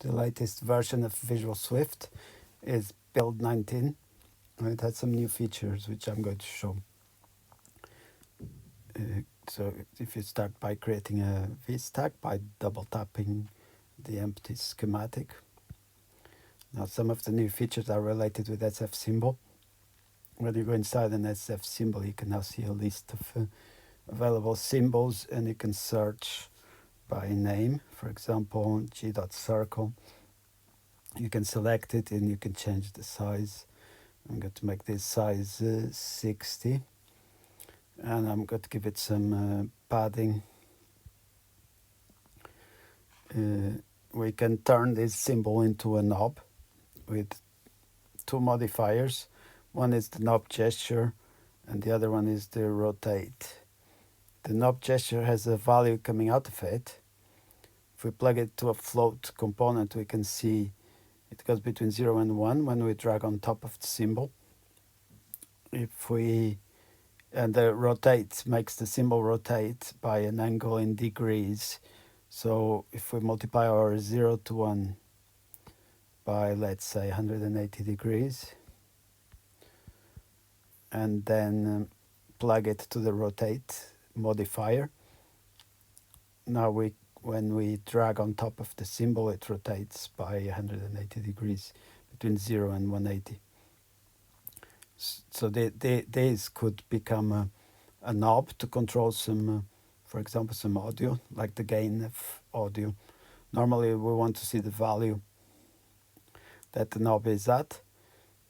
The latest version of VisualSwift is build 19. It has some new features which I'm going to show. So if you start by creating a VStack by double tapping the empty schematic. Now some of the new features are related with SFSymbol. When you go inside an SFSymbol, you can now see a list of available symbols, and you can search by name. For example, g.circle. You can select it and you can change the size. I'm going to make this size 60, and I'm going to give it some padding. We can turn this symbol into a knob with two modifiers. One is the knob gesture and the other one is the rotate. The knob gesture has a value coming out of it. If we plug it to a float component, we can see it goes between 0 and 1 when we drag on top of the symbol. And the rotate makes the symbol rotate by an angle in degrees. So if we multiply our 0 to 1 by, let's say, 180 degrees, and then plug it to the rotate modifier, now when we drag on top of the symbol, it rotates by 180 degrees between 0 and 180. So these could become a knob to control some, for example, some audio, like the gain of audio. Normally we want to see the value that the knob is at,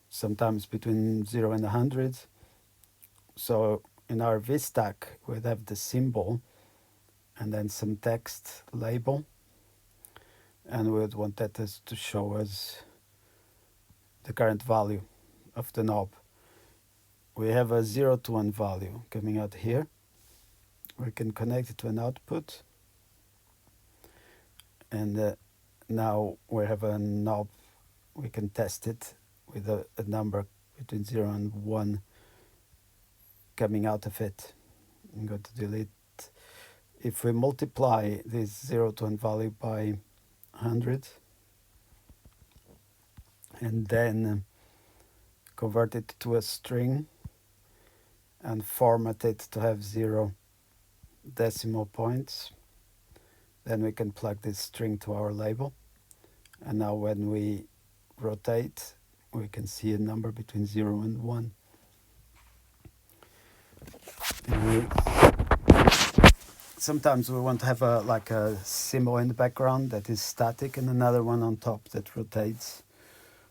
sometimes between 0 and 100. So in our VStack, we'd have the symbol and then some text label, and we would want that to show us the current value of the knob. We have a 0 to 1 value coming out here. We can connect it to an output, and now we have a knob. We can test it with a number between 0 and 1 coming out of it. I'm going to delete. If we multiply this 0 to 1 value by 100 and then convert it to a string and format it to have 0 decimal points, then we can plug this string to our label, and now when we rotate we can see a number between 0 and 1. Sometimes we want to have a symbol in the background that is static and another one on top that rotates.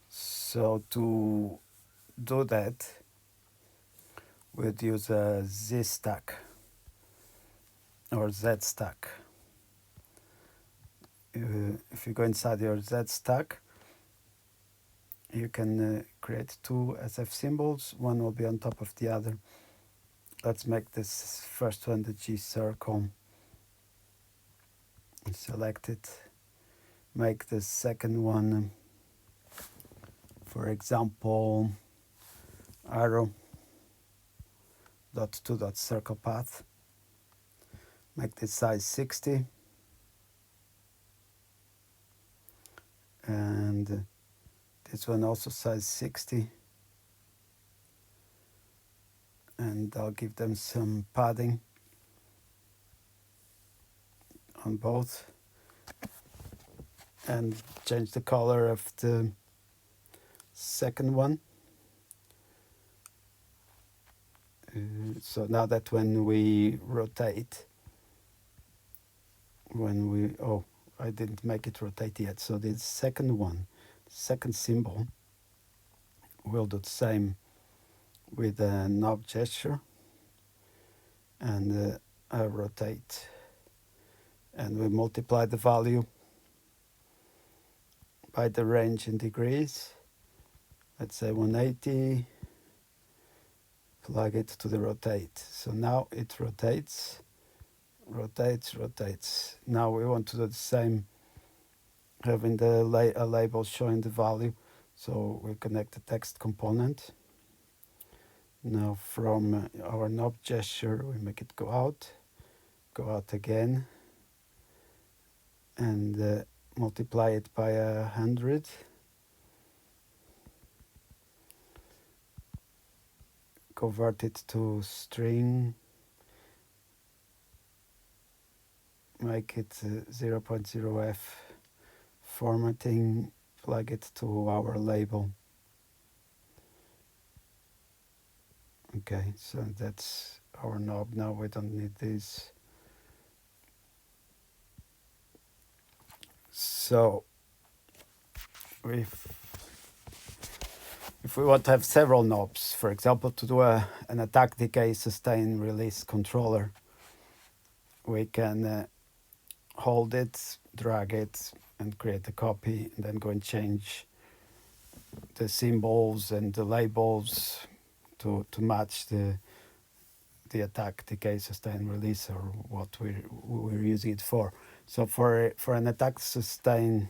So to do that, we'd use a Z stack or Z stack. If you go inside your Z stack, you can create two SF symbols. One will be on top of the other. Let's make this first one the G circle. Select it. Make the second one, for example, arrow dot to dot circle path. Make this size 60, and this one also size 60, and I'll give them some padding on both and change the color of the second one. So now that when we rotate, I didn't make it rotate yet. So the second one, second symbol, will do the same with a knob gesture and a rotate. And we multiply the value by the range in degrees. Let's say 180. Plug it to the rotate. So now it rotates. Now we want to do the same, having a label showing the value. So we connect the text component. Now from our knob gesture, we make it go out again, and multiply it by 100. Convert it to string. Make it 0.0f formatting. Plug it to our label. Okay, so that's our knob. Now we don't need this. So if we want to have several knobs, for example, to do an attack, decay, sustain, release controller, we can hold it, drag it, and create a copy, and then go and change the symbols and the labels to match the attack, decay, sustain, release, or what we're using it for. So for an attack, sustain,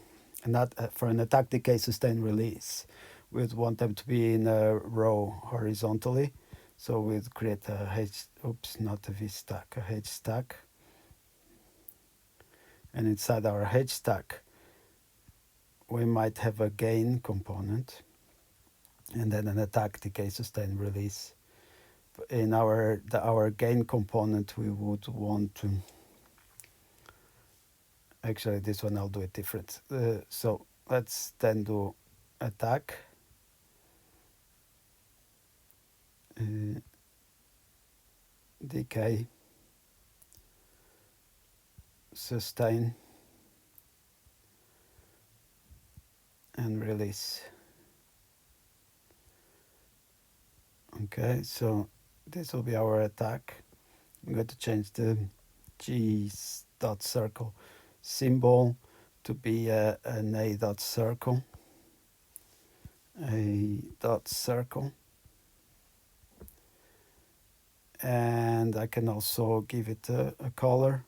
for an attack, decay, sustain, release, we'd want them to be in a row horizontally. So we'd create a not a V stack, a H stack. And inside our H stack, we might have a gain component, and then an attack, decay, sustain, release. In our gain component, we would want to, actually this one I'll do it different. So let's then do attack, decay, sustain, and release. Okay, so this will be our attack. I'm going to change the G.circle symbol to be an A.circle. A.circle. And I can also give it a color.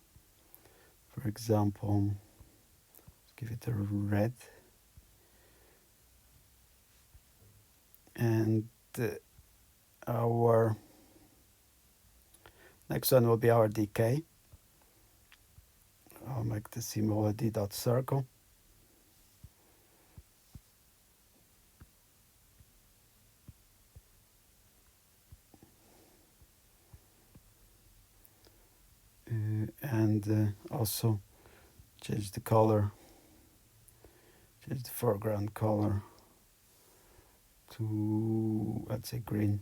For example, give it a red. And our next one will be our decay. I'll make the symbol a D.circle. And also change the color, change the foreground color to, let's say, green.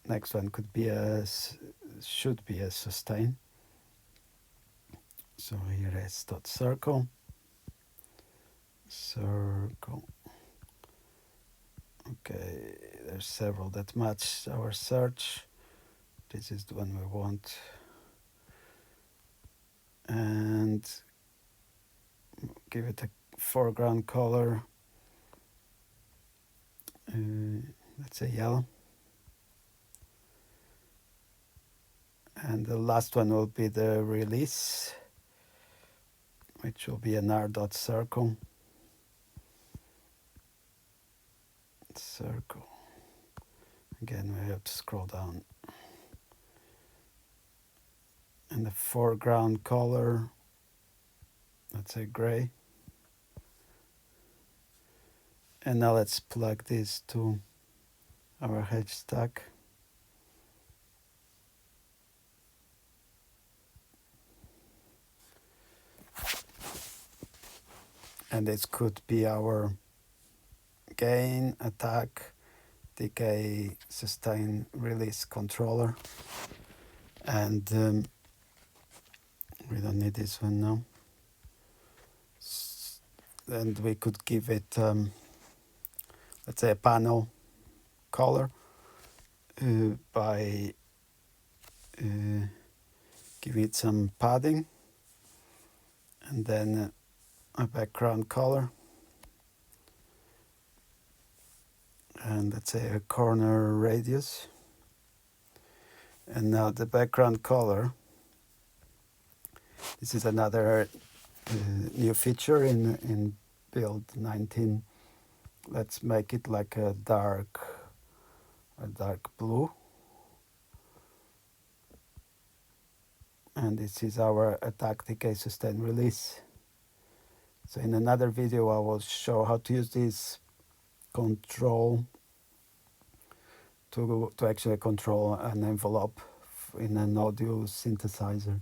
Next one should be a sustain. So here is .circle, circle. Okay, there's several that match our search. This is the one we want. And give it a foreground color. Let's say yellow. And the last one will be the release, which will be an R.circle. Circle. Again, we have to scroll down. And the foreground color, let's say gray. And now let's plug this to our H stack. And this could be our gain, attack, decay, sustain, release controller. And we don't need this one now. And we could give it, let's say, a panel color by giving it some padding, and then a background color, and let's say a corner radius. And now the background color, this is another new feature in build 19. Let's make it like a dark blue. And this is our attack decay sustain release. So in another video I will show how to use this control to actually control an envelope in an audio synthesizer.